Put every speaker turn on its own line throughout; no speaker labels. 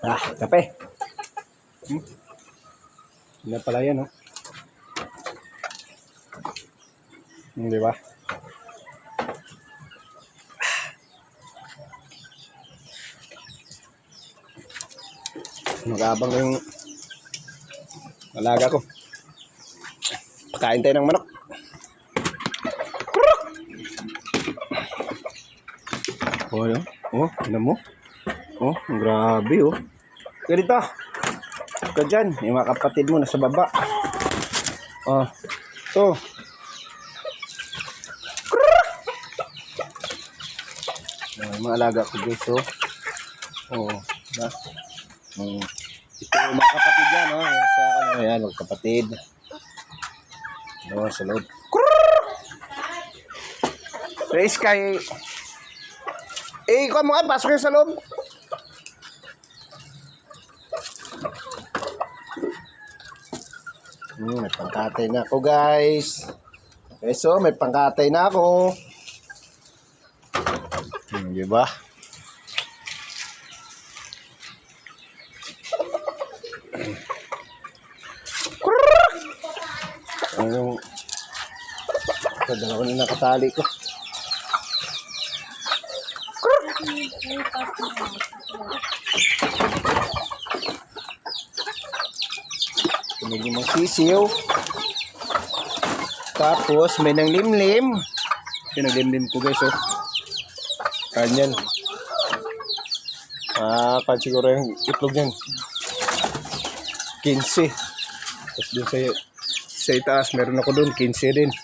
Kape. Hindi pala yan, oh. Di ba? Mag-aabang yung alaga ko. Pakain tayo ng manok. Oh, yun. Oh, tignan mo. Oh, grabe, oh. Ganito. Ikaw dyan. Yung mga kapatid mo nasa baba. Oh, ito. Mga alaga ko, guys, oh. Oh, diba? Ito yung mga kapatid dyan, oh. Sa ano, yan, mga kapatid. Oh, sa loob. Race kay... ikaw mga, pasok yung sa loob. May pangkatay na ako, guys. Okay, so may pangkatay na ako. Diba? Anong dalawa na nakatali ko. May mga sisiw. Tapos may nang limlim. Pinaglimlim ko, guys, oh. Kanyan. Kan siguro yung itlog niyan. 15. Tapos dun sa itaas, meron ako dun 15 din.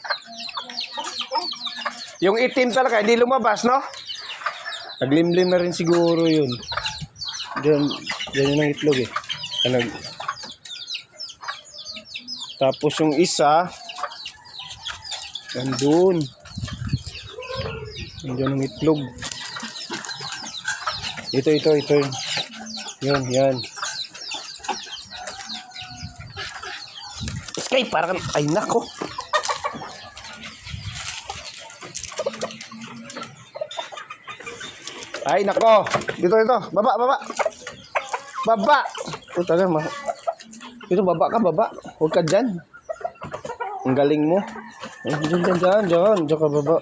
Yung itim talaga, hindi lumabas, no? Naglimlim na rin siguro yun. Diyan yun ang itlog, eh. Tapos yung isa, nandun. Nandun ang itlog. Ito. Yan. Sky, parang, ay nako. Ay nako. Dito. Baba. Puta na, dito, baba ka. Huwag ka dyan. Ang galing mo. Ay, dyan ka baba.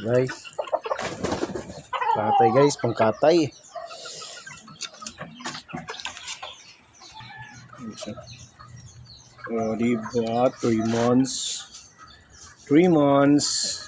Guys. Katay, guys. Pangkatay. Oh, diba? 3 months.